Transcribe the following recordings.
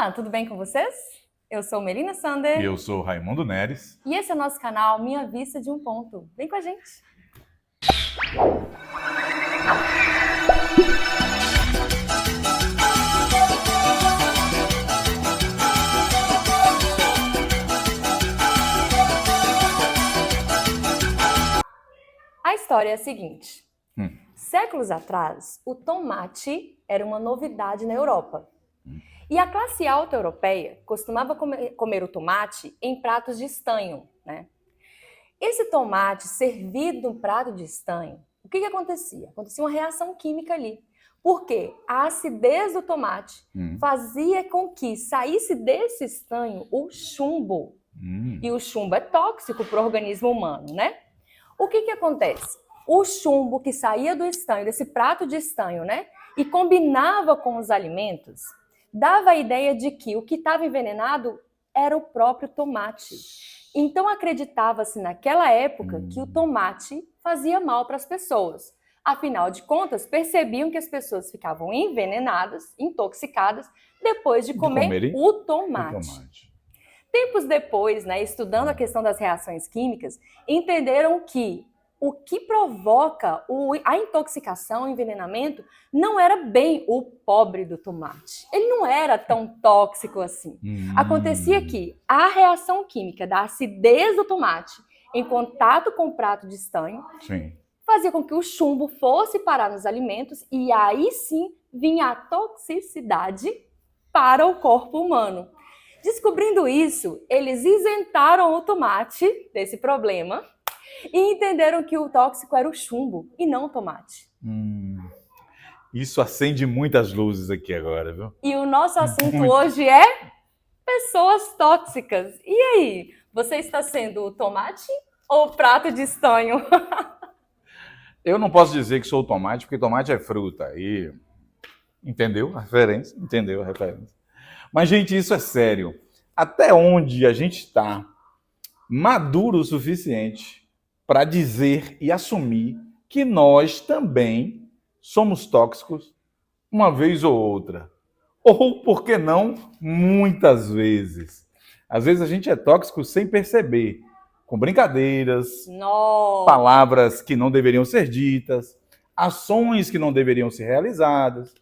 Olá, tudo bem com vocês? Eu sou Melina Sander. E eu sou Raimundo Neres. E esse é o nosso canal Minha Vista de um Ponto. Vem com a gente! A história é a seguinte. Séculos atrás, o tomate era uma novidade na Europa. E a classe alta europeia costumava comer o tomate em pratos de estanho, né? Esse tomate servido no prato de estanho, o que acontecia? Acontecia uma reação química ali. Porque a acidez do tomate fazia com que saísse desse estanho o chumbo. E o chumbo é tóxico para o organismo humano, né? O que acontece? O chumbo que saía do estanho, desse prato de estanho, né? E combinava com os alimentos, dava a ideia de que o que estava envenenado era o próprio tomate. Então acreditava-se naquela época que o tomate fazia mal para as pessoas. Afinal de contas, percebiam que as pessoas ficavam envenenadas, intoxicadas, depois de comer o tomate. Tempos depois, né, estudando a questão das reações químicas, entenderam que o que provoca a intoxicação, o envenenamento, não era bem o pobre do tomate. Ele não era tão tóxico assim. Acontecia que a reação química da acidez do tomate em contato com o prato de estanho fazia com que o chumbo fosse parar nos alimentos e aí sim vinha a toxicidade para o corpo humano. Descobrindo isso, eles isentaram o tomate desse problema e entenderam que o tóxico era o chumbo e não o tomate. Isso acende muitas luzes aqui agora, viu? E o nosso assunto hoje é pessoas tóxicas. E aí, você está sendo o tomate ou o prato de estanho? Eu não posso dizer que sou o tomate, porque tomate é fruta. E entendeu a referência? Entendeu a referência. Mas, gente, isso é sério. Até onde a gente está maduro o suficiente para dizer e assumir que nós também somos tóxicos uma vez ou outra. Ou, por que não, muitas vezes. Às vezes a gente é tóxico sem perceber, com brincadeiras, palavras que não deveriam ser ditas, ações que não deveriam ser realizadas.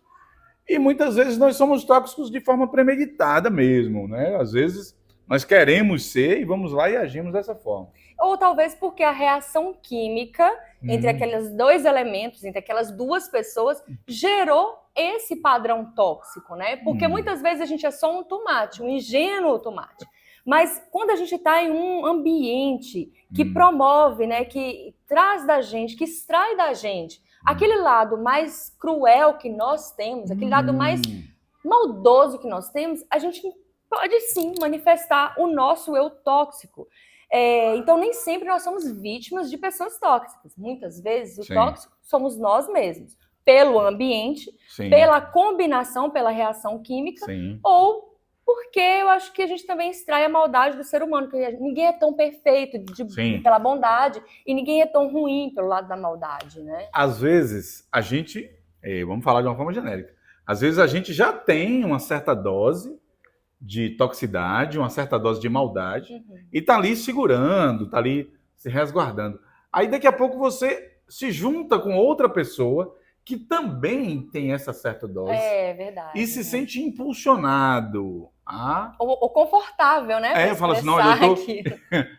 E muitas vezes nós somos tóxicos de forma premeditada mesmo, né? Às vezes nós queremos ser e vamos lá e agimos dessa forma. Ou talvez porque a reação química entre aqueles dois elementos, entre aquelas duas pessoas, gerou esse padrão tóxico, né? Porque muitas vezes a gente é só um tomate, um ingênuo tomate. Mas quando a gente está em um ambiente que promove, né, que traz da gente, que extrai da gente aquele lado mais cruel que nós temos, aquele lado mais maldoso que nós temos, a gente pode sim manifestar o nosso eu tóxico. Então nem sempre nós somos vítimas de pessoas tóxicas. Muitas vezes o tóxico somos nós mesmos, pelo ambiente, pela combinação, pela reação química, ou porque eu acho que a gente também extrai a maldade do ser humano, porque ninguém é tão perfeito pela bondade e ninguém é tão ruim pelo lado da maldade, né? Às vezes a gente, vamos falar de uma forma genérica, às vezes a gente já tem uma certa dose de toxicidade, uma certa dose de maldade, e tá ali segurando, tá ali se resguardando. Aí daqui a pouco você se junta com outra pessoa que também tem essa certa dose. É verdade. E se sente impulsionado. Ou confortável, né? Fala assim, não,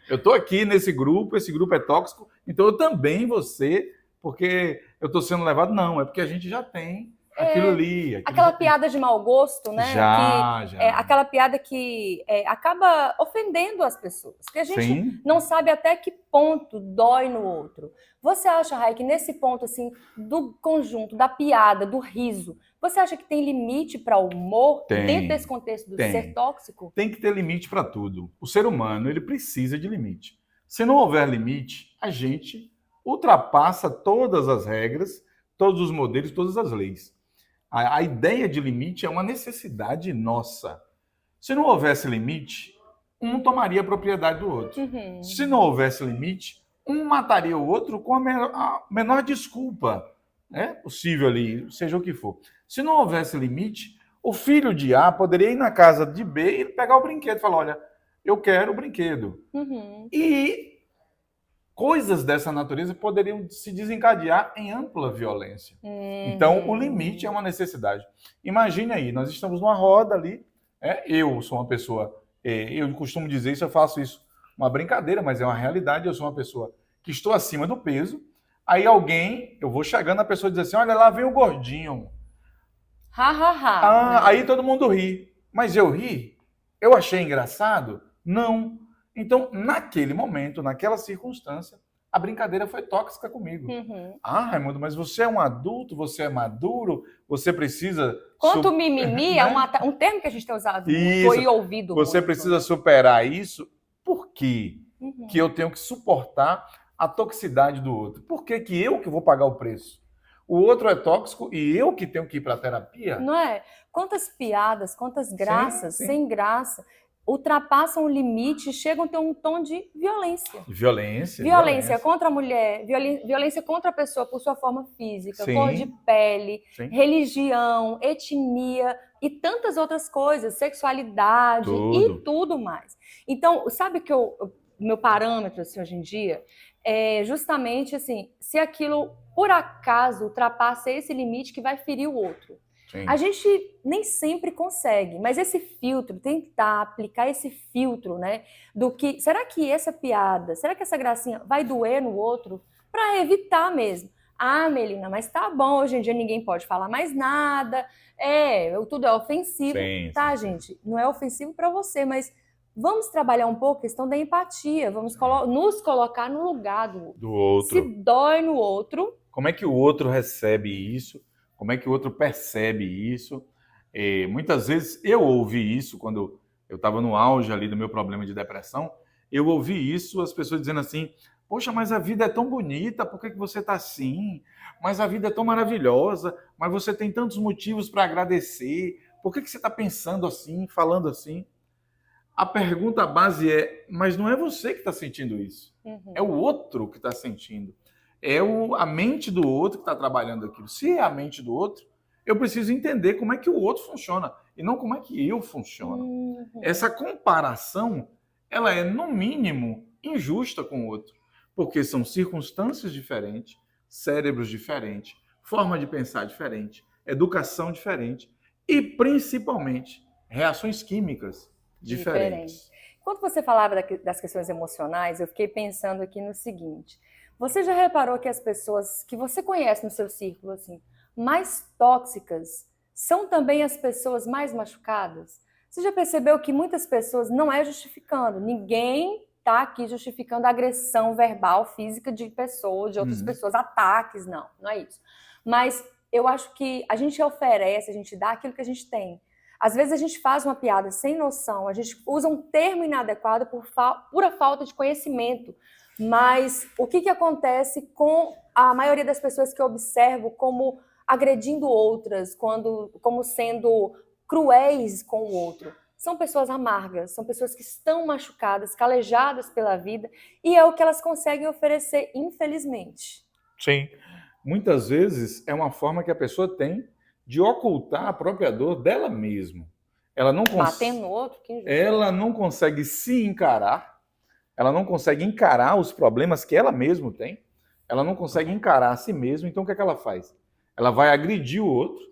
eu tô aqui nesse grupo, esse grupo é tóxico, então eu também vou ser, porque eu tô sendo levado. Não, é porque a gente já tem aquilo ali. Aquela piada de mau gosto, né? Já. Aquela piada que acaba ofendendo as pessoas. Que a gente não sabe até que ponto dói no outro. Você acha, Rai, que nesse ponto assim, do conjunto, da piada, do riso, você acha que tem limite para o humor dentro desse contexto do ser tóxico? Tem que ter limite para tudo. O ser humano, ele precisa de limite. Se não houver limite, a gente ultrapassa todas as regras, todos os modelos, todas as leis. A ideia de limite é uma necessidade nossa. Se não houvesse limite, um tomaria a propriedade do outro. Se não houvesse limite, um mataria o outro com a menor desculpa possível ali, seja o que for. Se não houvesse limite, O filho de A poderia ir na casa de B e pegar o brinquedo e falar, olha, eu quero o brinquedo. E coisas dessa natureza poderiam se desencadear em ampla violência. Então, o limite é uma necessidade. Imagine aí, nós estamos numa roda ali, eu sou uma pessoa, eu costumo dizer isso, eu faço isso, uma brincadeira, mas é uma realidade, eu sou uma pessoa que estou acima do peso, aí eu vou chegando, a pessoa diz assim, olha lá vem o gordinho. Aí todo mundo ri. Mas eu ri? Eu achei engraçado? Não. Então, naquele momento, naquela circunstância, a brincadeira foi tóxica comigo. Raimundo, mas você é um adulto, você é maduro, você precisa... Quanto mimimi é um termo que a gente tem usado muito e ouvido Você muito. Precisa superar isso. Por quê? Que eu tenho que suportar a toxicidade do outro? Por que eu que vou pagar o preço? O outro é tóxico e eu que tenho que ir para a terapia? Não é? Quantas piadas, quantas graças, sem graça, ultrapassam o limite e chegam a ter um tom de violência. Violência contra a mulher, violência contra a pessoa por sua forma física, cor de pele, religião, etnia e tantas outras coisas, sexualidade e tudo mais. Então, sabe que meu parâmetro assim, hoje em dia é justamente assim, se aquilo por acaso ultrapassa esse limite que vai ferir o outro. A gente nem sempre consegue, mas esse filtro, tentar aplicar esse filtro, né, do que, será que essa piada, será que essa gracinha vai doer no outro? Para evitar mesmo. Melina, mas tá bom, hoje em dia ninguém pode falar mais nada, tudo é ofensivo. Gente? Não é ofensivo para você, mas vamos trabalhar um pouco a questão da empatia, vamos nos colocar no lugar do outro. Se dói no outro... Como é que o outro recebe isso? Como é que o outro percebe isso? Muitas vezes eu ouvi isso quando eu estava no auge ali do meu problema de depressão. Eu ouvi isso, as pessoas dizendo assim, poxa, mas a vida é tão bonita, por que você está assim? Mas a vida é tão maravilhosa, mas você tem tantos motivos para agradecer. Por que você está pensando assim, falando assim? A pergunta base é, mas não é você que está sentindo isso. É o outro que está sentindo. É a mente do outro que está trabalhando aquilo. Se é a mente do outro, eu preciso entender como é que o outro funciona e não como é que eu funciono. Essa comparação, ela é, no mínimo, injusta com o outro, porque são circunstâncias diferentes, cérebros diferentes, forma de pensar diferente, educação diferente e, principalmente, reações químicas diferentes. Quando você falava das questões emocionais, eu fiquei pensando aqui no seguinte... Você já reparou que as pessoas que você conhece no seu círculo assim, mais tóxicas são também as pessoas mais machucadas? Você já percebeu que muitas pessoas não é justificando, ninguém está aqui justificando a agressão verbal, física de pessoas, de outras pessoas, ataques, não é isso. Mas eu acho que a gente oferece, a gente dá aquilo que a gente tem. Às vezes a gente faz uma piada sem noção, a gente usa um termo inadequado por pura falta de conhecimento. Mas o que acontece com a maioria das pessoas que eu observo como agredindo outras, como sendo cruéis com o outro? São pessoas amargas, são pessoas que estão machucadas, calejadas pela vida, e é o que elas conseguem oferecer, infelizmente. Sim. Muitas vezes é uma forma que a pessoa tem de ocultar a própria dor dela mesma. Ela não Batendo no outro, que injusto. Ela não consegue se encarar. Ela não consegue encarar os problemas que ela mesma tem. Ela não consegue encarar a si mesma. Então, o que ela faz? Ela vai agredir o outro,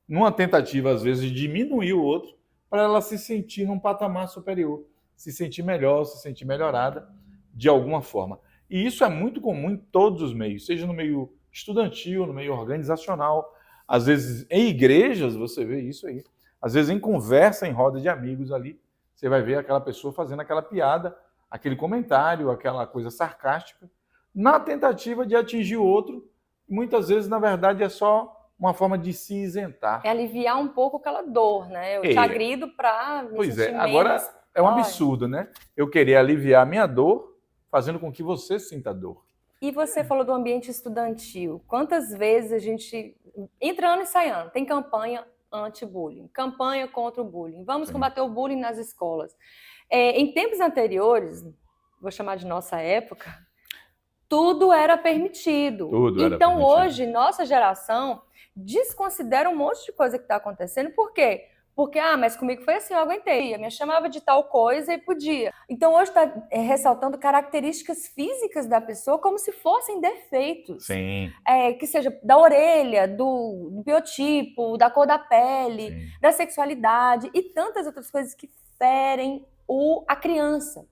numa tentativa, às vezes, de diminuir o outro, para ela se sentir num patamar superior, se sentir melhor, se sentir melhorada de alguma forma. E isso é muito comum em todos os meios, seja no meio estudantil, no meio organizacional, às vezes em igrejas você vê isso aí. Às vezes em conversa, em roda de amigos ali, você vai ver aquela pessoa fazendo aquela piada, aquele comentário, aquela coisa sarcástica, na tentativa de atingir o outro. Muitas vezes, na verdade, é só uma forma de se isentar. É aliviar um pouco aquela dor, né? Eu te agrido para me Pois sentir é, agora menos... é um absurdo, né? Eu querer aliviar a minha dor, fazendo com que você sinta dor. E você falou do ambiente estudantil. Quantas vezes a gente, entrando e saindo, tem campanha anti-bullying, campanha contra o bullying, vamos combater o bullying nas escolas. Em tempos anteriores, vou chamar de nossa época, tudo era permitido. Então, hoje, nossa geração desconsidera um monte de coisa que está acontecendo. Por quê? Porque, mas comigo foi assim, eu aguentei. Me chamava de tal coisa e podia. Então, hoje está ressaltando características físicas da pessoa como se fossem defeitos. Sim. Que seja da orelha, do biotipo, da cor da pele, Sim. da sexualidade e tantas outras coisas que ferem a criança.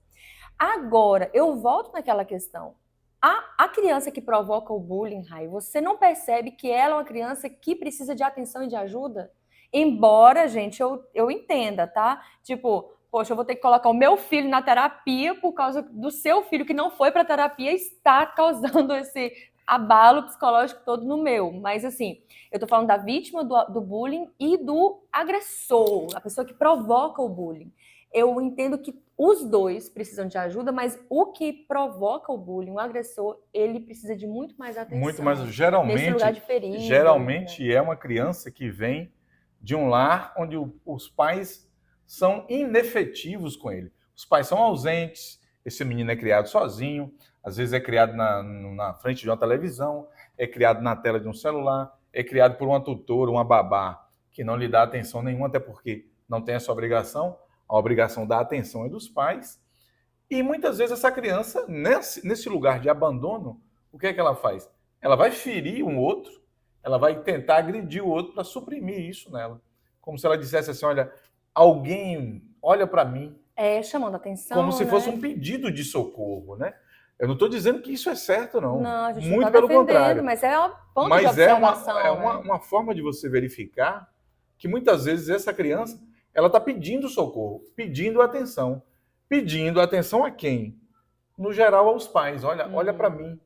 Agora, eu volto naquela questão. A criança que provoca o bullying, Rai, você não percebe que ela é uma criança que precisa de atenção e de ajuda? Embora, gente, eu entenda, tá? Tipo, poxa, eu vou ter que colocar o meu filho na terapia por causa do seu filho que não foi pra terapia e está causando esse abalo psicológico todo no meu. Mas, assim, eu tô falando da vítima do bullying e do agressor, a pessoa que provoca o bullying. Eu entendo que os dois precisam de ajuda, mas o que provoca o bullying, o agressor, ele precisa de muito mais atenção. Muito mais, geralmente, nesse lugar de perigo, geralmente é uma criança que vem de um lar onde os pais são inefetivos com ele. Os pais são ausentes, esse menino é criado sozinho, às vezes é criado na frente de uma televisão, é criado na tela de um celular, é criado por uma tutora, uma babá, que não lhe dá atenção nenhuma, até porque não tem essa obrigação. A obrigação da atenção é dos pais. E muitas vezes essa criança, nesse lugar de abandono, o que é que ela faz? Ela vai ferir um outro, ela vai tentar agredir o outro para suprimir isso nela. Como se ela dissesse assim, olha, alguém olha para mim. Chamando atenção, como se fosse um pedido de socorro, né? Eu não estou dizendo que isso é certo, não. Não, a gente muito não tá pelo contrário. Mas é um ponto de observação. Uma forma de você verificar que muitas vezes essa criança ela está pedindo socorro, pedindo atenção. Pedindo atenção a quem? No geral, aos pais. Olha para mim.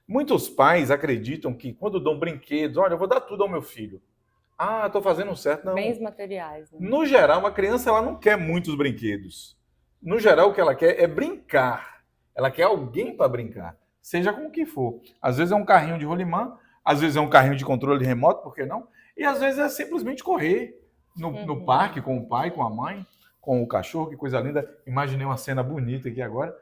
Muitos pais acreditam que quando dão brinquedos, olha, eu vou dar tudo ao meu filho. Estou fazendo certo. Não. Bens materiais. Né? No geral, a criança ela não quer muitos brinquedos. No geral, o que ela quer é brincar. Ela quer alguém para brincar, seja com o que for. Às vezes é um carrinho de rolimã, às vezes é um carrinho de controle remoto, por que não? E às vezes é simplesmente correr no parque com o pai, com a mãe, com o cachorro, que coisa linda. Imaginei uma cena bonita aqui agora.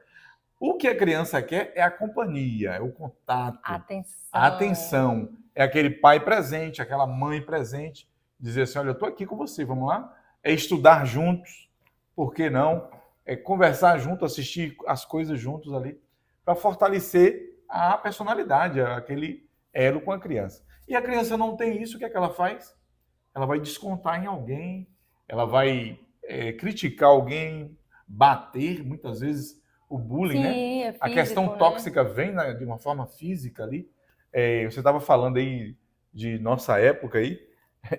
O que a criança quer é a companhia, é o contato, a atenção. É aquele pai presente, aquela mãe presente. Dizer assim, olha, eu estou aqui com você, vamos lá? É estudar juntos, por que não? É conversar junto, assistir as coisas juntos ali, para fortalecer a personalidade, aquele elo com a criança. E a criança não tem isso, o que é que ela faz? Ela vai descontar em alguém, ela vai criticar alguém, bater, muitas vezes, o bullying, Sim, né? É físico, a questão tóxica vem de uma forma física ali. Você estava falando aí de nossa época aí.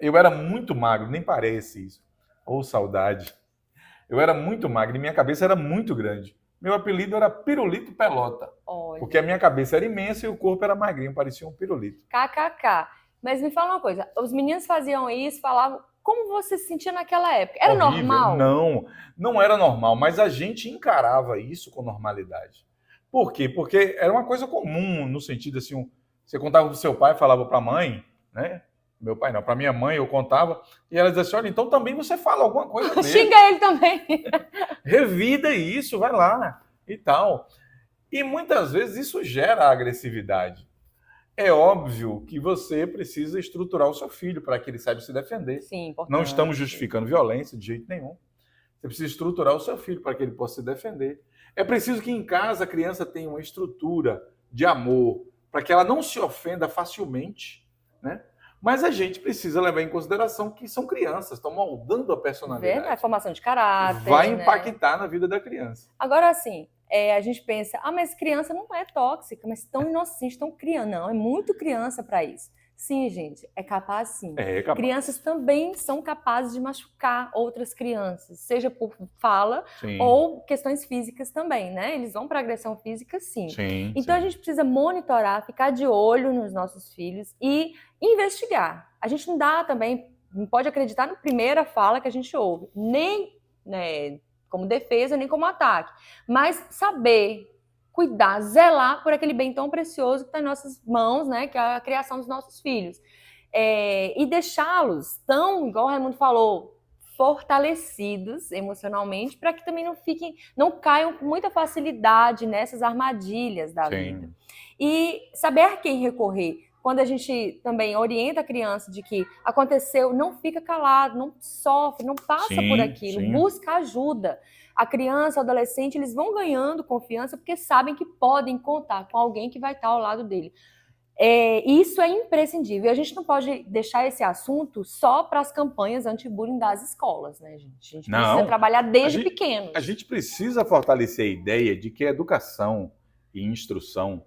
Eu era muito magro, nem parece isso. Ou saudade. Eu era muito magro e minha cabeça era muito grande. Meu apelido era Pirulito Pelota. Olha. Porque a minha cabeça era imensa e o corpo era magrinho, parecia um pirulito. KKK. Mas me fala uma coisa, os meninos faziam isso, falavam, como você se sentia naquela época? Era horrível. Normal? Não era normal, mas a gente encarava isso com normalidade. Por quê? Porque era uma coisa comum, no sentido assim, você contava para o seu pai, falava para a mãe, né? Meu pai não, para minha mãe eu contava, e ela dizia assim, olha, então também você fala alguma coisa dele. Xinga ele também. Revida isso, vai lá, e tal. E muitas vezes isso gera agressividade. É óbvio que você precisa estruturar o seu filho para que ele saiba se defender. Sim, importante. Não estamos justificando violência de jeito nenhum. Você precisa estruturar o seu filho para que ele possa se defender. É preciso que em casa a criança tenha uma estrutura de amor, para que ela não se ofenda facilmente, né? Mas a gente precisa levar em consideração que são crianças, estão moldando a personalidade. A formação de caráter. Vai impactar na vida da criança. Agora, assim, a gente pensa, mas criança não é tóxica, mas tão inocente, tão criança. Não, é muito criança para isso. Sim, gente, é capaz sim. É capaz. Crianças também são capazes de machucar outras crianças, seja por fala Sim. ou questões físicas também, né? Eles vão para agressão física, sim. Então a gente precisa monitorar, ficar de olho nos nossos filhos e investigar. A gente não pode acreditar na primeira fala que a gente ouve, nem, né, como defesa, nem como ataque, mas saber cuidar, zelar por aquele bem tão precioso que está em nossas mãos, né, que é a criação dos nossos filhos. E deixá-los tão, igual o Raimundo falou, fortalecidos emocionalmente, para que também não caiam com muita facilidade nessas armadilhas da vida. E saber a quem recorrer. quando a gente também orienta a criança de que aconteceu, não fica calado, não sofre, não passa por aquilo, busca ajuda. A criança, o adolescente, eles vão ganhando confiança porque sabem que podem contar com alguém que vai estar ao lado dele. Isso é imprescindível. A gente não pode deixar esse assunto só para as campanhas anti-bullying das escolas, né, gente? A gente precisa trabalhar desde pequeno. A gente precisa fortalecer a ideia de que a educação e instrução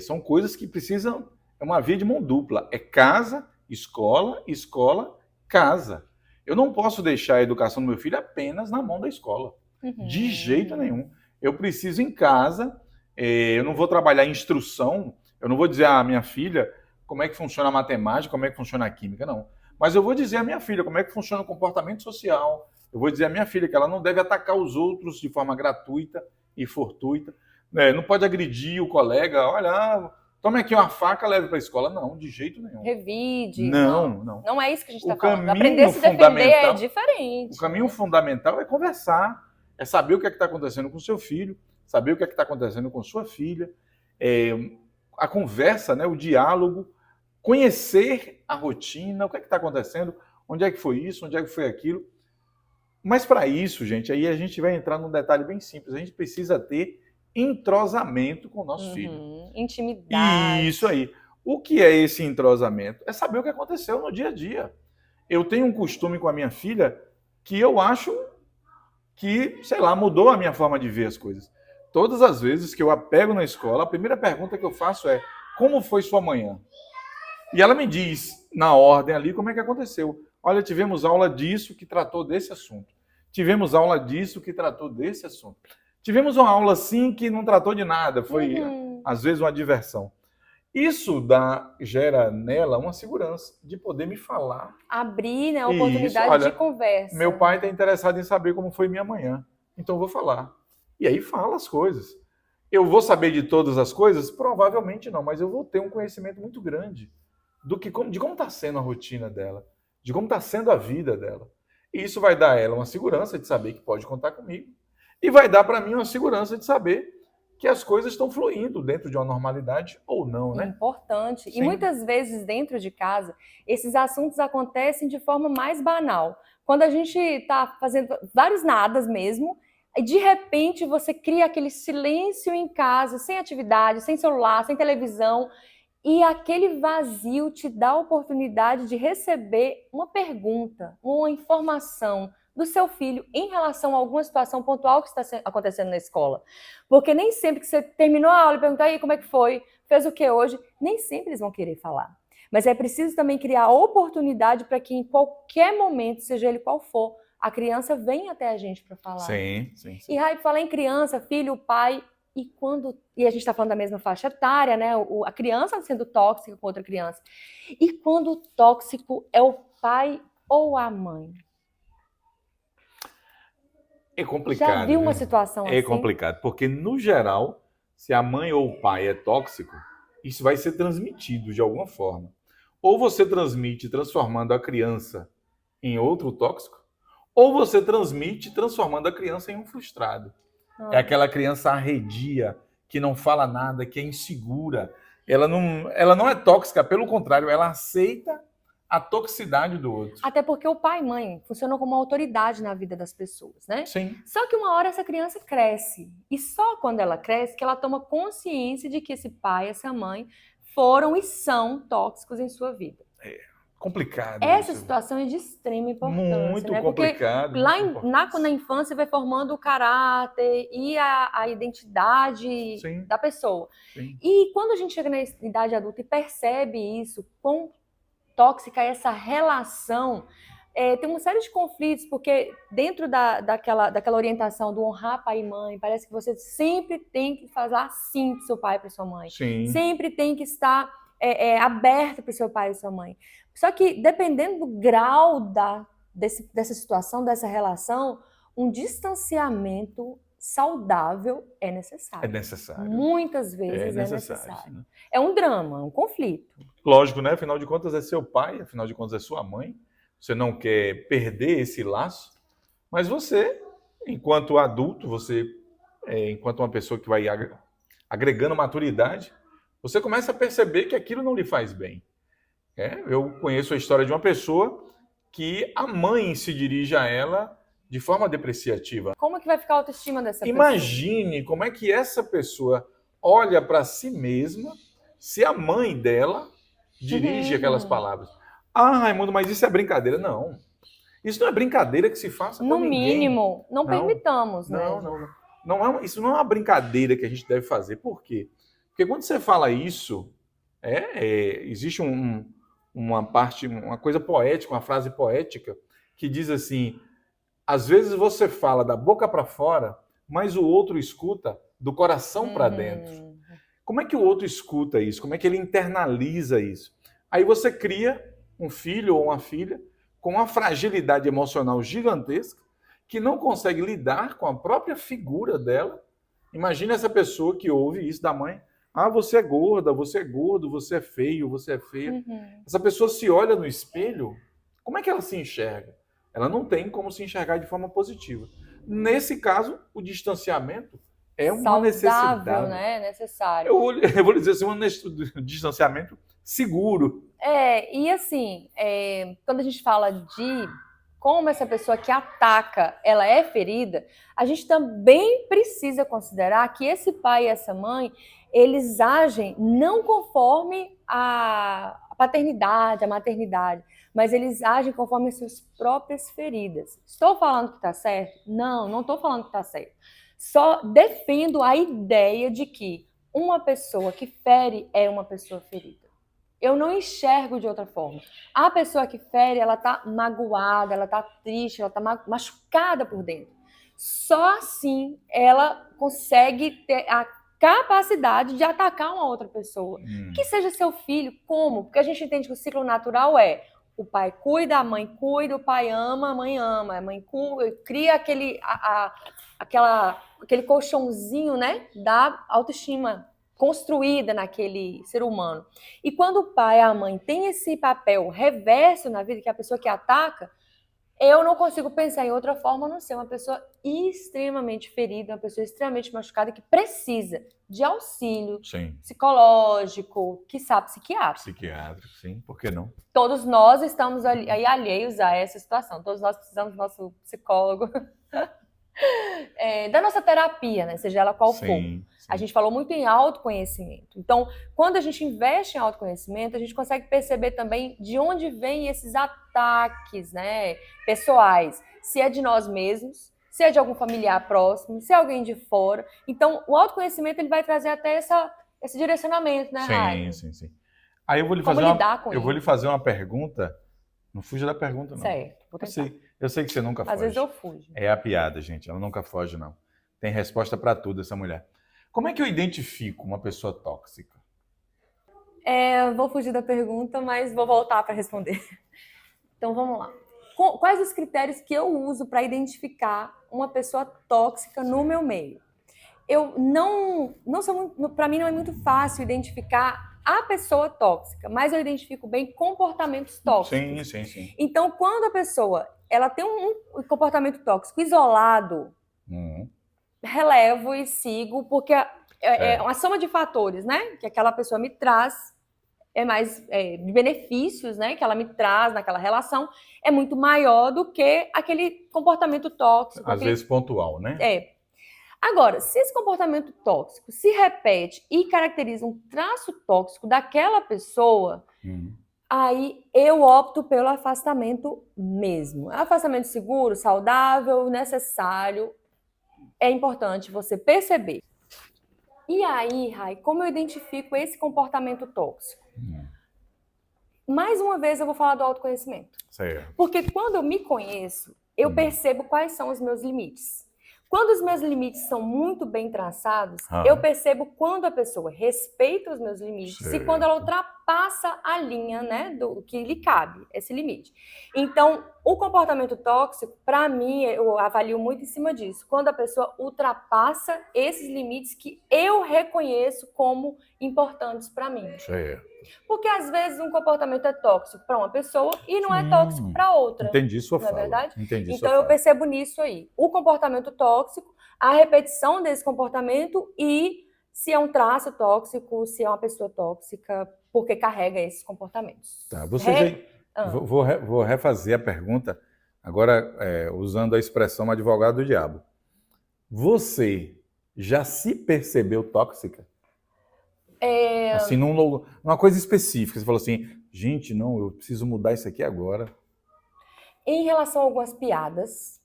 são coisas que precisam... É uma via de mão dupla. É casa, escola, escola, casa. Eu não posso deixar a educação do meu filho apenas na mão da escola. De jeito nenhum. Eu preciso em casa, eu não vou trabalhar instrução, eu não vou dizer à minha filha como é que funciona a matemática, como é que funciona a química, não. Mas eu vou dizer à minha filha como é que funciona o comportamento social. Eu vou dizer à minha filha que ela não deve atacar os outros de forma gratuita e fortuita. Não pode agredir o colega, olha... Tome aqui uma faca, leve para a escola. Não, de jeito nenhum. Revide. Não. Não é isso que a gente está falando. Aprender a se defender é diferente. O caminho fundamental é conversar, é saber o que é que está acontecendo com o seu filho, saber o que é que está acontecendo com sua filha, a conversa, né, o diálogo, conhecer a rotina, o que é que está acontecendo, onde é que foi isso, onde é que foi aquilo. Mas para isso, gente, aí a gente vai entrar num detalhe bem simples. A gente precisa ter entrosamento com o nosso filho. Intimidade. Isso aí. O que é esse entrosamento? É saber o que aconteceu no dia a dia. Eu tenho um costume com a minha filha que eu acho que, sei lá, mudou a minha forma de ver as coisas. Todas as vezes que eu a pego na escola, a primeira pergunta que eu faço é: como foi sua manhã? E ela me diz, na ordem ali, como é que aconteceu. Olha, tivemos aula disso que tratou desse assunto. Tivemos aula disso que tratou desse assunto. Tivemos uma aula assim que não tratou de nada, foi às vezes uma diversão. Isso gera nela uma segurança de poder me falar. Abrir, né, a oportunidade de conversa. Meu pai está interessado em saber como foi minha manhã, então eu vou falar. E aí fala as coisas. Eu vou saber de todas as coisas? Provavelmente não, mas eu vou ter um conhecimento muito grande de como está sendo a rotina dela, de como está sendo a vida dela. E isso vai dar a ela uma segurança de saber que pode contar comigo. E vai dar para mim uma segurança de saber que as coisas estão fluindo dentro de uma normalidade ou não, né? Importante. Sim. E muitas vezes dentro de casa, esses assuntos acontecem de forma mais banal. Quando a gente está fazendo vários nadas mesmo, e de repente você cria aquele silêncio em casa, sem atividade, sem celular, sem televisão, e aquele vazio te dá a oportunidade de receber uma pergunta, uma informação do seu filho em relação a alguma situação pontual que está acontecendo na escola. Porque nem sempre que você terminou a aula e perguntar aí como é que foi, fez o que hoje, nem sempre eles vão querer falar. Mas é preciso também criar oportunidade para que em qualquer momento, seja ele qual for, a criança venha até a gente para falar. Sim. E aí, falar em criança, filho, pai, e a gente está falando da mesma faixa etária, né? A criança sendo tóxica com outra criança. E quando o tóxico é o pai ou a mãe? É complicado. Já viu uma situação assim? É complicado, porque no geral, se a mãe ou o pai é tóxico, isso vai ser transmitido de alguma forma. Ou você transmite transformando a criança em outro tóxico, ou você transmite transformando a criança em um frustrado. É aquela criança arredia, que não fala nada, que é insegura. Ela não é tóxica, pelo contrário, ela aceita a toxicidade do outro. Até porque o pai e mãe funcionam como uma autoridade na vida das pessoas, né? Sim. Só que uma hora essa criança cresce. E só quando ela cresce que ela toma consciência de que esse pai, essa mãe, foram e são tóxicos em sua vida. Complicado. Essa situação é de extrema importância. Muito, né? complicado. Porque lá na infância vai formando o caráter e a identidade Sim. da pessoa. Sim. E quando a gente chega na idade adulta e percebe isso, quão tóxica é essa relação, tem uma série de conflitos, porque dentro daquela orientação do honrar pai e mãe, parece que você sempre tem que falar sim para seu pai e para sua mãe. Sim. Sempre tem que estar aberto para o seu pai e sua mãe. Só que, dependendo do grau dessa situação, dessa relação, um distanciamento saudável é necessário. É necessário. Muitas vezes é necessário. Né? É um drama, é um conflito. Lógico, né? Afinal de contas é seu pai, afinal de contas é sua mãe. Você não quer perder esse laço, mas você, enquanto adulto, enquanto uma pessoa que vai agregando maturidade, você começa a perceber que aquilo não lhe faz bem. Eu conheço a história de uma pessoa que a mãe se dirige a ela de forma depreciativa. Como que vai ficar a autoestima dessa pessoa? Imagine como é que essa pessoa olha para si mesma se a mãe dela dirige aquelas palavras. Ah, Raimundo, mas isso é brincadeira. Não. Isso não é brincadeira que se faça com ninguém. No mínimo, não permitamos, né? Isso não é uma brincadeira que a gente deve fazer. Por quê? Porque quando você fala isso, existe uma coisa poética, uma frase poética, que diz assim: às vezes você fala da boca para fora, mas o outro escuta do coração para dentro. Como é que o outro escuta isso? Como é que ele internaliza isso? Aí você cria um filho ou uma filha com uma fragilidade emocional gigantesca, que não consegue lidar com a própria figura dela. Imagina essa pessoa que ouve isso da mãe. Ah, você é gorda, você é gordo, você é feio, você é feia. Essa pessoa se olha no espelho, como é que ela se enxerga? Ela não tem como se enxergar de forma positiva. Nesse caso, o distanciamento é uma saudável, necessidade. Né? Necessário. Eu vou dizer assim, um distanciamento seguro. E assim, quando a gente fala de como essa pessoa que ataca, ela é ferida, a gente também precisa considerar que esse pai e essa mãe, eles agem não conforme a paternidade, a maternidade, mas eles agem conforme as suas próprias feridas. Estou falando que está certo? Não estou falando que está certo. Só defendo a ideia de que uma pessoa que fere é uma pessoa ferida. Eu não enxergo de outra forma. A pessoa que fere, ela tá magoada, ela tá triste, ela tá machucada por dentro. Só assim ela consegue ter a capacidade de atacar uma outra pessoa. Que seja seu filho, como? Porque a gente entende que o ciclo natural é: o pai cuida, a mãe cuida, o pai ama, a mãe cuida, cria aquele colchãozinho, né, da autoestima construída naquele ser humano. E quando o pai e a mãe têm esse papel reverso na vida, que é a pessoa que ataca, eu não consigo pensar em outra forma a não ser uma pessoa extremamente ferida, uma pessoa extremamente machucada que precisa de auxílio psicológico, quiçá psiquiátrico. Psiquiátrico, sim, por que não? Todos nós estamos aí alheios a essa situação, todos nós precisamos do nosso psicólogo. Da nossa terapia, né? Seja ela qual for. A gente falou muito em autoconhecimento. Então, quando a gente investe em autoconhecimento, a gente consegue perceber também de onde vêm esses ataques, né, pessoais. Se é de nós mesmos, se é de algum familiar próximo, se é alguém de fora. Então, o autoconhecimento ele vai trazer até esse direcionamento, né, Raio? Sim. Aí eu vou lhe fazer uma pergunta. Não fuja da pergunta, não. Certo. Eu sei que você nunca foge. Às vezes eu fujo. É a piada, gente. Ela nunca foge, não. Tem resposta para tudo, essa mulher. Como é que eu identifico uma pessoa tóxica? Vou fugir da pergunta, mas vou voltar para responder. Então, vamos lá. Quais os critérios que eu uso para identificar uma pessoa tóxica no meu meio? Eu não sou muito, para mim não é muito fácil identificar a pessoa tóxica, mas eu identifico bem comportamentos tóxicos. Sim. Então, quando a pessoa ela tem um comportamento tóxico isolado, relevo e sigo, porque é uma soma de fatores, né? Que aquela pessoa me traz, de benefícios, né? Que ela me traz naquela relação, é muito maior do que aquele comportamento tóxico. Às vezes pontual, né? Agora, se esse comportamento tóxico se repete e caracteriza um traço tóxico daquela pessoa, aí eu opto pelo afastamento mesmo. Afastamento seguro, saudável, necessário. É importante você perceber. E aí, Rai, como eu identifico esse comportamento tóxico? Mais uma vez eu vou falar do autoconhecimento. Certo. Porque quando eu me conheço, eu percebo quais são os meus limites. Quando os meus limites são muito bem traçados, eu percebo quando a pessoa respeita os meus limites e quando ela ultrapassa a linha, né, do que lhe cabe, esse limite. Então, o comportamento tóxico, para mim, eu avalio muito em cima disso. Quando a pessoa ultrapassa esses limites que eu reconheço como importantes para mim. Porque às vezes um comportamento é tóxico para uma pessoa e não é tóxico para outra. Entendi sua fala. Não é verdade? Entendi então eu percebo nisso aí. O comportamento tóxico, a repetição desse comportamento e se é um traço tóxico, se é uma pessoa tóxica, porque carrega esses comportamentos. Tá, vou refazer a pergunta, agora usando a expressão advogado do diabo. Você já se percebeu tóxica? Assim, numa coisa específica. Você falou assim, gente, não, eu preciso mudar isso aqui agora. Em relação a algumas piadas,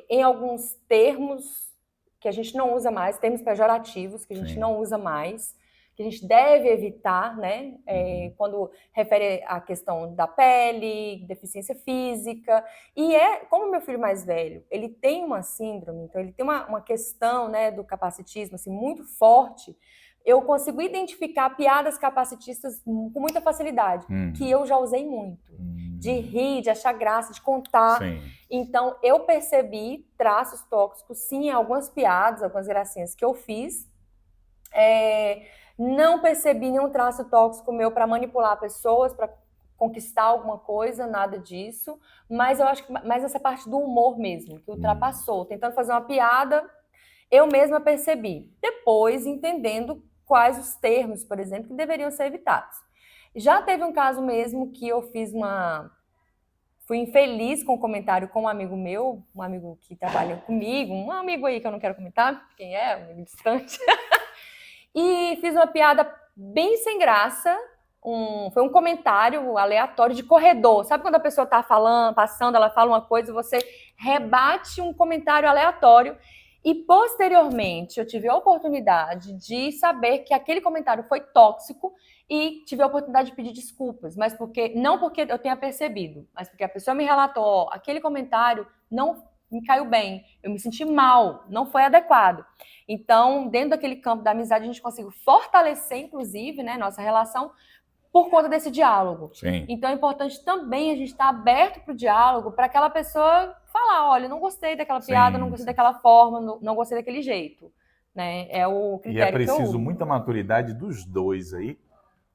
em alguns termos que a gente não usa mais, termos pejorativos que a gente não usa mais, que a gente deve evitar, né? Quando refere à questão da pele, deficiência física. E como meu filho mais velho, ele tem uma síndrome, então ele tem uma questão, né, do capacitismo assim, muito forte, eu consigo identificar piadas capacitistas com muita facilidade, que eu já usei muito. De rir, de achar graça, de contar. Sim. Então, eu percebi traços tóxicos, sim, em algumas piadas, algumas gracinhas que eu fiz. Não percebi nenhum traço tóxico meu para manipular pessoas, para conquistar alguma coisa, nada disso. Mas eu acho que mais essa parte do humor mesmo, que ultrapassou. Tentando fazer uma piada, eu mesma percebi. Depois, entendendo quais os termos, por exemplo, que deveriam ser evitados. Já teve um caso mesmo que eu fui infeliz com um comentário com um amigo meu, um amigo que trabalha comigo, um amigo aí que eu não quero comentar quem é, um amigo distante, e fiz uma piada bem sem graça, foi um comentário aleatório de corredor. Sabe quando a pessoa tá falando, passando, ela fala uma coisa e você rebate um comentário aleatório? E, posteriormente, eu tive a oportunidade de saber que aquele comentário foi tóxico e tive a oportunidade de pedir desculpas, mas não porque eu tenha percebido, mas porque a pessoa me relatou, aquele comentário não me caiu bem, eu me senti mal, não foi adequado. Então, dentro daquele campo da amizade, a gente conseguiu fortalecer, inclusive, né, nossa relação por conta desse diálogo. Sim. Então é importante também a gente estar aberto para o diálogo, para aquela pessoa falar, olha, não gostei daquela piada, não gostei daquela forma, não gostei daquele jeito. Né? É o critério que eu uso. E é preciso muita maturidade dos dois aí,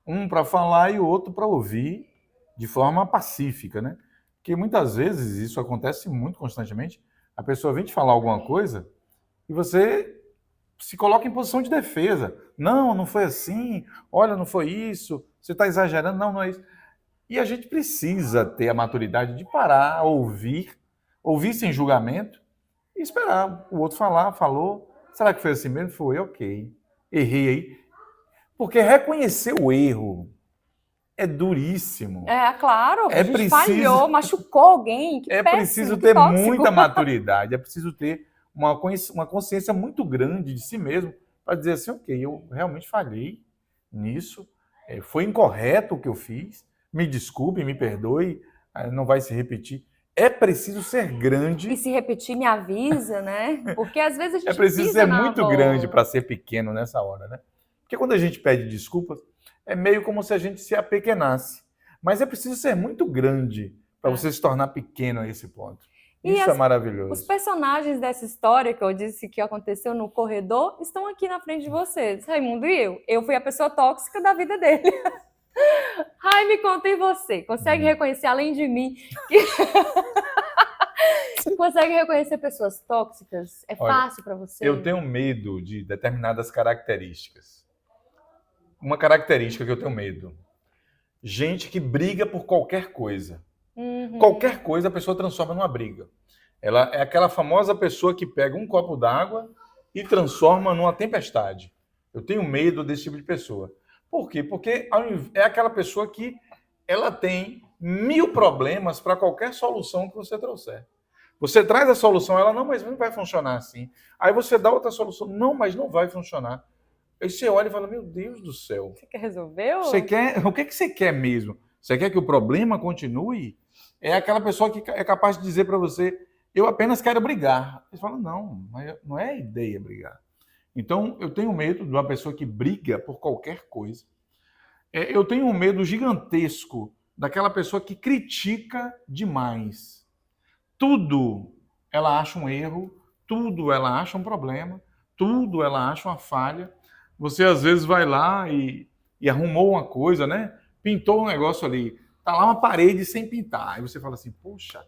um para falar e o outro para ouvir de forma pacífica, né? Porque muitas vezes isso acontece muito constantemente, a pessoa vem te falar alguma coisa e você se coloca em posição de defesa. Não foi assim, olha, não foi isso, você está exagerando, não é isso. E a gente precisa ter a maturidade de parar, ouvir sem julgamento e esperar o outro falar, falou. Será que foi assim mesmo? Foi, ok. Errei aí. Porque reconhecer o erro é duríssimo. Claro, a gente falhou, machucou alguém, que péssimo, preciso ter muita maturidade, é preciso ter uma consciência muito grande de si mesmo para dizer assim, ok, eu realmente falhei nisso, foi incorreto o que eu fiz, me desculpe, me perdoe, não vai se repetir. É preciso ser grande. E se repetir, me avisa, né? Porque às vezes a gente é preciso ser muito grande para ser pequeno nessa hora, né? Porque quando a gente pede desculpas, é meio como se a gente se apequenasse. Mas é preciso ser muito grande para você se tornar pequeno a esse ponto. Isso é maravilhoso. Os personagens dessa história que eu disse que aconteceu no corredor estão aqui na frente de vocês, Raimundo e eu. Eu fui a pessoa tóxica da vida dele. Ai, me conta em você. Consegue reconhecer, além de mim, consegue reconhecer pessoas tóxicas? É fácil para você? Eu tenho medo de determinadas características. Uma característica que eu tenho medo. Gente que briga por qualquer coisa. Qualquer coisa a pessoa transforma numa briga. Ela é aquela famosa pessoa que pega um copo d'água e transforma numa tempestade. Eu tenho medo desse tipo de pessoa. Por quê? Porque é aquela pessoa que ela tem 1000 problemas para qualquer solução que você trouxer. Você traz a solução, ela, não, mas não vai funcionar assim. Aí você dá outra solução, não, mas não vai funcionar. Aí você olha e fala, meu Deus do céu. Você quer resolver? O que você quer mesmo? Você quer que o problema continue? É aquela pessoa que é capaz de dizer para você, eu apenas quero brigar. Você fala, não é a ideia brigar. Então, eu tenho medo de uma pessoa que briga por qualquer coisa. Eu tenho um medo gigantesco daquela pessoa que critica demais. Tudo ela acha um erro, tudo ela acha um problema, tudo ela acha uma falha. Você, às vezes, vai lá e arrumou uma coisa, né? Pintou um negócio ali. Tá lá uma parede sem pintar. Aí você fala assim, poxa,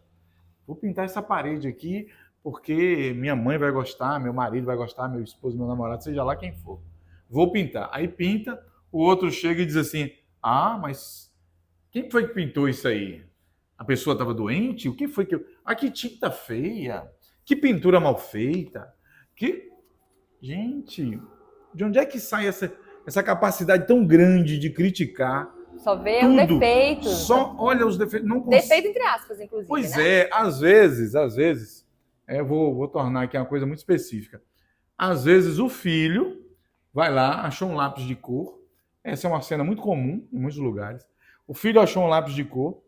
vou pintar essa parede aqui, porque minha mãe vai gostar, meu marido vai gostar, meu esposo, meu namorado, seja lá quem for. Vou pintar. Aí pinta, o outro chega e diz assim, ah, mas quem foi que pintou isso aí? A pessoa estava doente? O que foi que... Ah, que tinta feia, que pintura mal feita, que... Gente, de onde é que sai essa capacidade tão grande de criticar? Só vê os Tudo. defeitos. Só olha os defeitos. Não Defeito entre aspas, inclusive. Pois né? é, às vezes, vou tornar aqui uma coisa muito específica. Às vezes o filho vai lá, achou um lápis de cor. Essa é uma cena muito comum em muitos lugares. O filho achou um lápis de cor,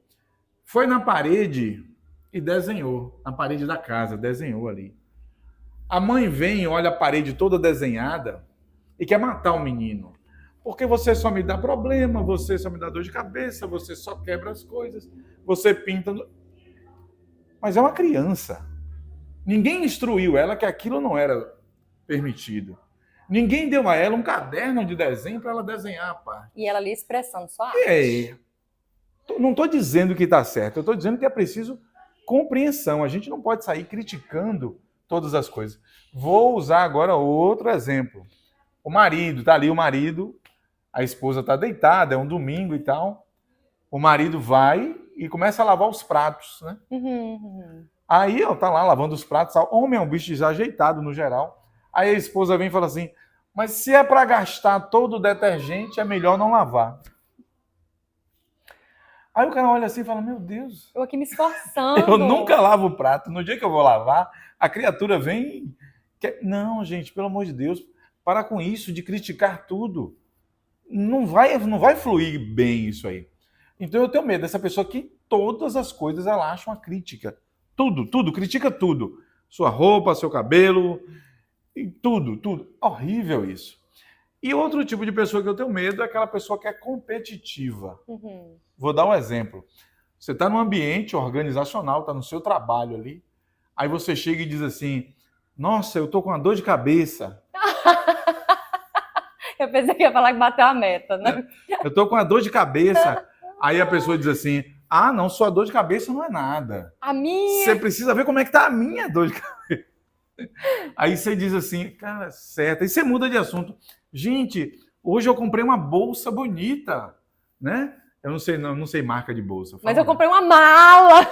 foi na parede e desenhou. Na parede da casa, desenhou ali. A mãe vem, olha a parede toda desenhada e quer matar o menino. Porque você só me dá problema, você só me dá dor de cabeça, você só quebra as coisas, você pinta. Mas é uma criança. Ninguém instruiu ela que aquilo não era permitido. Ninguém deu a ela um caderno de desenho para ela desenhar a parte. E ela ali expressando só arte. Não estou dizendo que está certo, eu estou dizendo que é preciso compreensão. A gente não pode sair criticando todas as coisas. Vou usar agora outro exemplo. O marido, está ali o marido, a esposa está deitada, é um domingo e tal. O marido vai e começa a lavar os pratos, né? Aí, ó, tá lá lavando os pratos. Homem é um bicho desajeitado no geral. Aí a esposa vem e fala assim, mas se é para gastar todo o detergente, é melhor não lavar. Aí o cara olha assim e fala, meu Deus. Eu aqui me esforçando. Eu nunca lavo o prato. No dia que eu vou lavar, a criatura vem... Não, gente, pelo amor de Deus, para com isso de criticar tudo. Não vai fluir bem isso aí. Então eu tenho medo dessa pessoa que todas as coisas ela acha uma crítica. Tudo, critica tudo. Sua roupa, seu cabelo, e tudo. Horrível isso. E outro tipo de pessoa que eu tenho medo é aquela pessoa que é competitiva. Vou dar um exemplo. Você está num ambiente organizacional, está no seu trabalho ali, aí você chega e diz assim, nossa, eu estou com uma dor de cabeça. Eu pensei que ia falar que bateu a meta, né? Eu estou com uma dor de cabeça. Aí a pessoa diz assim, ah, não, sua dor de cabeça não é nada. A minha... Você precisa ver como é que está a minha dor de cabeça. Aí você diz assim, cara, certo. Aí você muda de assunto. Gente, hoje eu comprei uma bolsa bonita, né? Eu não sei marca de bolsa. Mas eu comprei uma mala.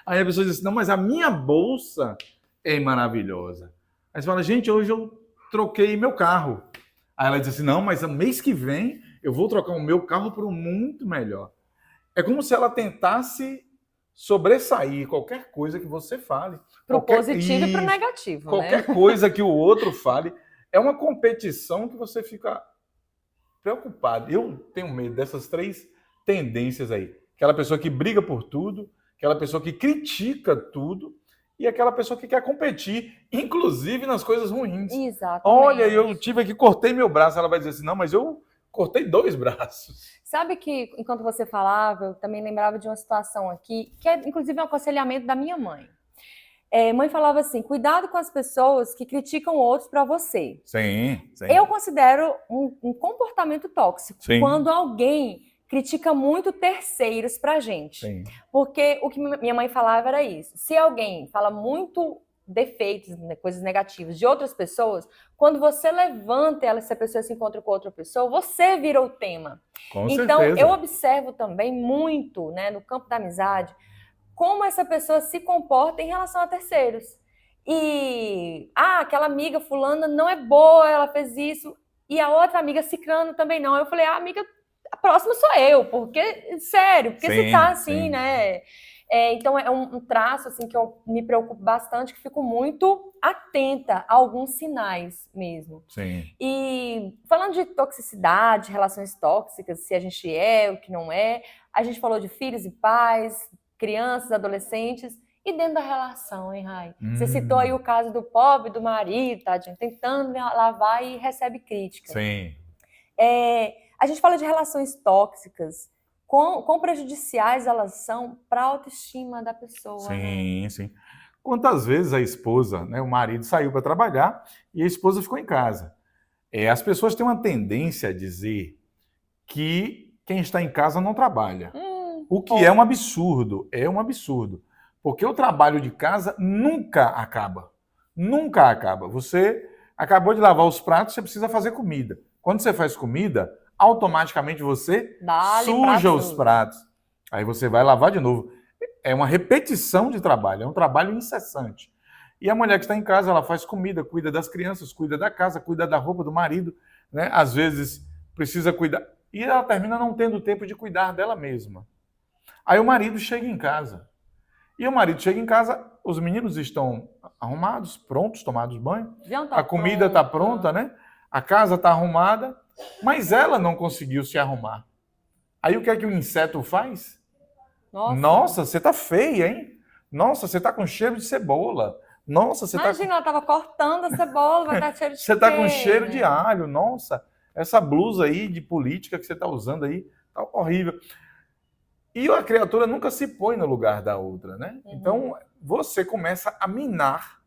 Aí a pessoa diz assim, não, mas a minha bolsa é maravilhosa. Aí você fala, gente, hoje eu troquei meu carro. Aí ela diz assim, não, mas mês que vem eu vou trocar o meu carro por um muito melhor. É como se ela tentasse sobressair qualquer coisa que você fale. Pro positivo e pro negativo, qualquer coisa que o outro fale. É uma competição que você fica preocupado. Eu tenho medo dessas três tendências aí. Aquela pessoa que briga por tudo, aquela pessoa que critica tudo e aquela pessoa que quer competir, inclusive nas coisas ruins. Exatamente. Olha, eu tive aqui, cortei meu braço. Ela vai dizer assim, não, mas eu cortei 2 braços. Sabe que, enquanto você falava, eu também lembrava de uma situação aqui, que é inclusive um aconselhamento da minha mãe. Mãe falava assim, cuidado com as pessoas que criticam outros para você. Sim. Eu considero um comportamento tóxico. Sim. Quando alguém critica muito terceiros pra gente. Sim. Porque o que minha mãe falava era isso. Se alguém fala muito defeitos, né, coisas negativas de outras pessoas, quando você levanta ela, se a pessoa se encontra com outra pessoa, você vira o tema. Então, certeza. eu observo também muito, né, no campo da amizade, como essa pessoa se comporta em relação a terceiros. E, aquela amiga fulana não é boa, ela fez isso, e a outra amiga ciclano também não. Eu falei, amiga, a próxima sou eu, porque, sério, porque se tá assim, né? Então é um traço assim que eu me preocupo bastante, que fico muito atenta a alguns sinais mesmo. Sim. E falando de toxicidade, relações tóxicas, se a gente é, o que não é, a gente falou de filhos e pais, crianças, adolescentes, e dentro da relação, hein, Rai? Você citou aí o caso do pobre, do marido, tadinho, tentando lavar e recebe crítica. Sim. A gente fala de relações tóxicas, quão prejudiciais elas são para a autoestima da pessoa. Sim, né? sim. Quantas vezes a esposa, né, o marido saiu para trabalhar e a esposa ficou em casa. As pessoas têm uma tendência a dizer que quem está em casa não trabalha. O que é um absurdo, Porque o trabalho de casa nunca acaba. Nunca acaba. Você acabou de lavar os pratos, você precisa fazer comida. Quando você faz comida, automaticamente você suja os pratos. Aí você vai lavar de novo. É uma repetição de trabalho, é um trabalho incessante. E a mulher que está em casa, ela faz comida, cuida das crianças, cuida da casa, cuida da roupa do marido, né? Às vezes precisa cuidar. E ela termina não tendo tempo de cuidar dela mesma. Aí o marido chega em casa. E o marido chega em casa, os meninos estão arrumados, prontos, tomados banho. A comida está pronta, né? A casa está arrumada, mas ela não conseguiu se arrumar. Aí o que é que o inseto faz? Nossa, você tá feia, hein? Nossa, você tá com cheiro de cebola. Nossa, você Imagina, ela tava cortando a cebola, vai estar cheiro de você tá com cheiro de alho. Nossa, essa blusa aí de política que você tá usando aí, tá horrível. E a criatura nunca se põe no lugar da outra, né? Então, você começa a minar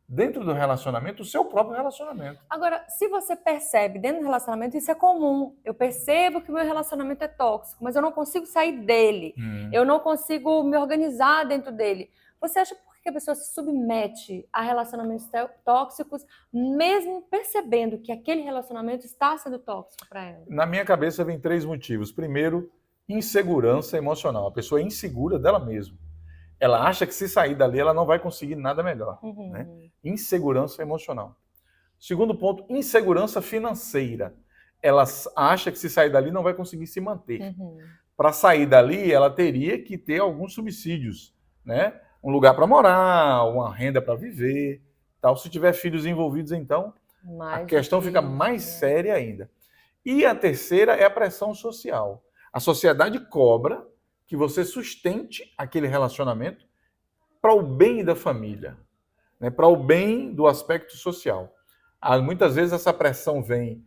dentro do relacionamento o seu próprio relacionamento. Agora, se você percebe dentro do relacionamento, isso é comum. Eu percebo que o meu relacionamento é tóxico, mas eu não consigo sair dele. Eu não consigo me organizar dentro dele. Você acha por que a pessoa se submete a relacionamentos tóxicos, mesmo percebendo que aquele relacionamento está sendo tóxico para ela? Na minha cabeça vem 3 motivos. Primeiro, insegurança emocional. A pessoa é insegura dela mesma. Ela acha que se sair dali, ela não vai conseguir nada melhor. Né? Insegurança emocional. Segundo ponto, insegurança financeira. Ela acha que se sair dali, não vai conseguir se manter. Para sair dali, ela teria que ter alguns subsídios, né? Um lugar para morar, uma renda para viver, tal. Se tiver filhos envolvidos, então, a questão fica mais séria ainda. E a terceira é a pressão social. A sociedade cobra que você sustente aquele relacionamento para o bem da família, né? Para o bem do aspecto social. Muitas vezes essa pressão vem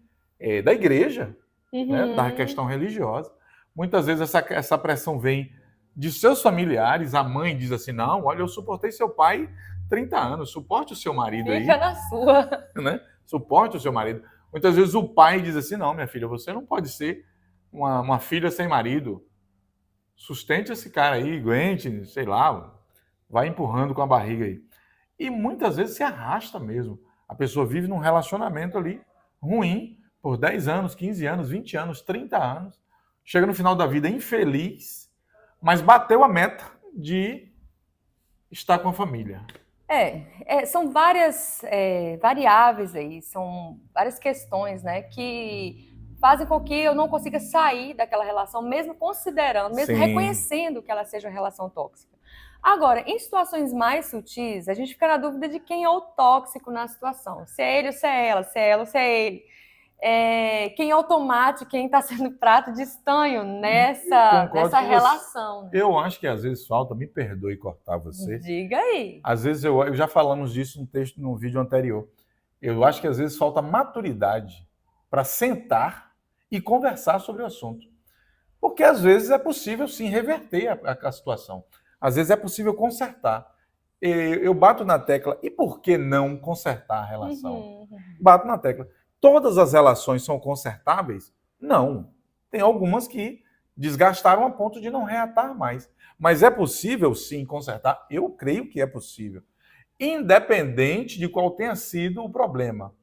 da igreja, né? Da questão religiosa. Muitas vezes essa pressão vem de seus familiares. A mãe diz assim, não, olha, eu suportei seu pai 30 anos, suporte o seu marido aí. Fica na sua. Né? Suporte o seu marido. Muitas vezes o pai diz assim, não, minha filha, você não pode ser uma filha sem marido. Sustente esse cara aí, aguente, sei lá, vai empurrando com a barriga aí. E muitas vezes se arrasta mesmo. A pessoa vive num relacionamento ali ruim por 10 anos, 15 anos, 20 anos, 30 anos. Chega no final da vida infeliz, mas bateu a meta de estar com a família. São várias variáveis aí, são várias questões, né, que fazem com que eu não consiga sair daquela relação, mesmo considerando, mesmo reconhecendo que ela seja uma relação tóxica. Agora, em situações mais sutis, a gente fica na dúvida de quem é o tóxico na situação. Se é ele ou se é ela, se é ela ou se é ele. Quem é o tomate, quem está sendo prato de estanho nessa relação. Né? Eu acho que às vezes falta, me perdoe cortar você. Diga aí. Às vezes eu já falamos disso no vídeo anterior. Eu acho que às vezes falta maturidade para sentar e conversar sobre o assunto. Porque às vezes é possível sim reverter a situação. Às vezes é possível consertar. Eu bato na tecla, e por que não consertar a relação? Bato na tecla. Todas as relações são consertáveis? Não. Tem algumas que desgastaram a ponto de não reatar mais. Mas é possível, sim, consertar? Eu creio que é possível. Independente de qual tenha sido o problema.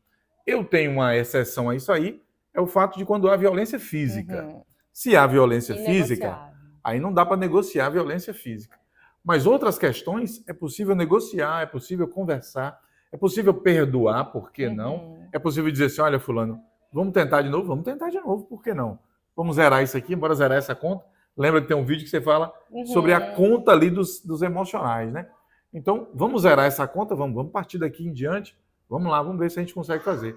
Eu tenho uma exceção a isso aí, é o fato de quando há violência física. Se há violência física, aí não dá para negociar a violência física. Mas outras questões é possível negociar, é possível conversar, é possível perdoar, por que não? É possível dizer assim, olha, fulano, vamos tentar de novo? Vamos tentar de novo, por que não? Vamos zerar isso aqui, bora zerar essa conta. Lembra que tem um vídeo que você fala sobre a conta ali dos emocionais, né? Então, vamos zerar essa conta, vamos partir daqui em diante, vamos lá, vamos ver se a gente consegue fazer.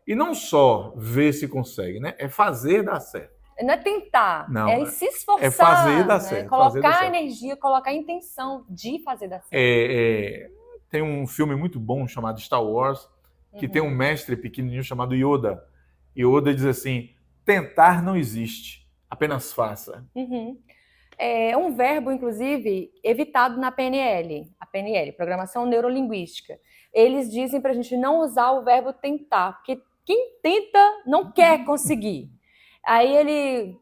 E não só ver se consegue, né? É fazer dar certo. Não é tentar, não, é se esforçar. É fazer dar certo. Colocar a energia, colocar a intenção de fazer dar certo. Tem um filme muito bom chamado Star Wars, que tem um mestre pequenininho chamado Yoda. Yoda diz assim, tentar não existe, apenas faça. É um verbo, inclusive, evitado na PNL. A PNL, Programação Neurolinguística. Eles dizem para a gente não usar o verbo tentar, porque quem tenta não quer conseguir. Aí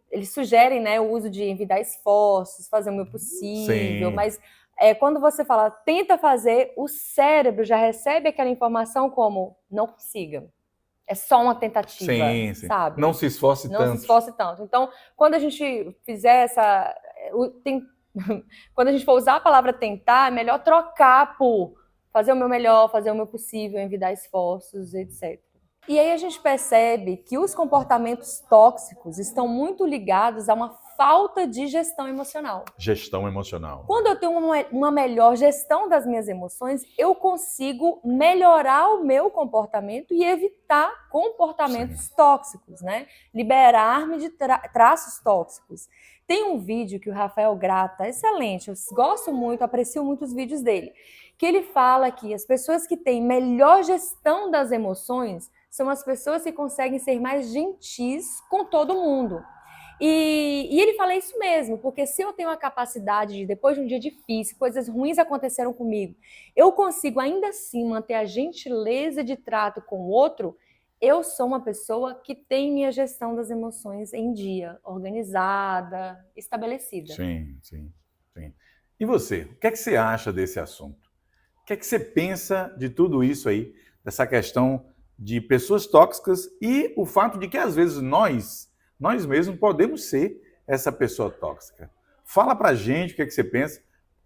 eles sugerem, né, o uso de envidar esforços, fazer o meu possível, mas Quando você fala tenta fazer, o cérebro já recebe aquela informação como não consiga. É só uma tentativa, sim. sabe? Não se esforce tanto. Não se esforce tanto. Então, quando a gente fizer quando a gente for usar a palavra tentar, é melhor trocar por fazer o meu melhor, fazer o meu possível, evitar esforços, etc. E aí a gente percebe que os comportamentos tóxicos estão muito ligados a uma falta de gestão emocional. Gestão emocional. Quando eu tenho uma melhor gestão das minhas emoções, eu consigo melhorar o meu comportamento e evitar comportamentos tóxicos, né? Liberar-me de traços tóxicos. Tem um vídeo que o Rafael Grata, excelente, eu gosto muito, aprecio muito os vídeos dele, que ele fala que as pessoas que têm melhor gestão das emoções são as pessoas que conseguem ser mais gentis com todo mundo. E ele fala isso mesmo, porque se eu tenho a capacidade de, depois de um dia difícil, coisas ruins aconteceram comigo, eu consigo ainda assim manter a gentileza de trato com o outro, eu sou uma pessoa que tem minha gestão das emoções em dia, organizada, estabelecida. Sim. E você, o que é que você acha desse assunto? O que é que você pensa de tudo isso aí, dessa questão de pessoas tóxicas e o fato de que às vezes nós mesmos podemos ser essa pessoa tóxica? Fala pra gente o que é que você pensa,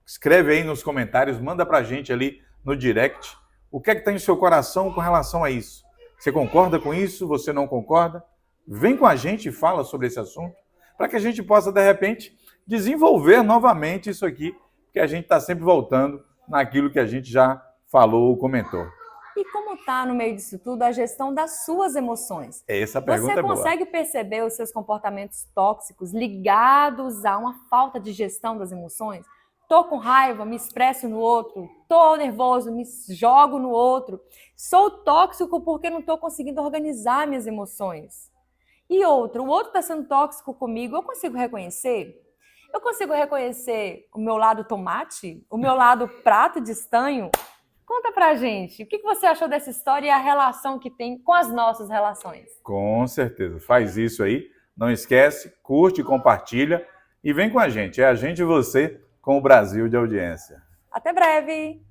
escreve aí nos comentários, manda pra gente ali no direct o que é que está em seu coração com relação a isso. Você concorda com isso? Você não concorda? Vem com a gente e fala sobre esse assunto, para que a gente possa, de repente, desenvolver novamente isso aqui, porque a gente está sempre voltando naquilo que a gente já falou ou comentou. E como está no meio disso tudo a gestão das suas emoções? Essa pergunta é boa. Você consegue perceber os seus comportamentos tóxicos ligados a uma falta de gestão das emoções? Tô com raiva, me expresso no outro. Tô nervoso, me jogo no outro. Sou tóxico porque não estou conseguindo organizar minhas emoções. E o outro está sendo tóxico comigo, eu consigo reconhecer? Eu consigo reconhecer o meu lado tomate? O meu lado prato de estanho? Conta pra gente, o que você achou dessa história e a relação que tem com as nossas relações? Com certeza, faz isso aí. Não esquece, curte, compartilha e vem com a gente. É a gente e você com o Brasil de audiência. Até breve!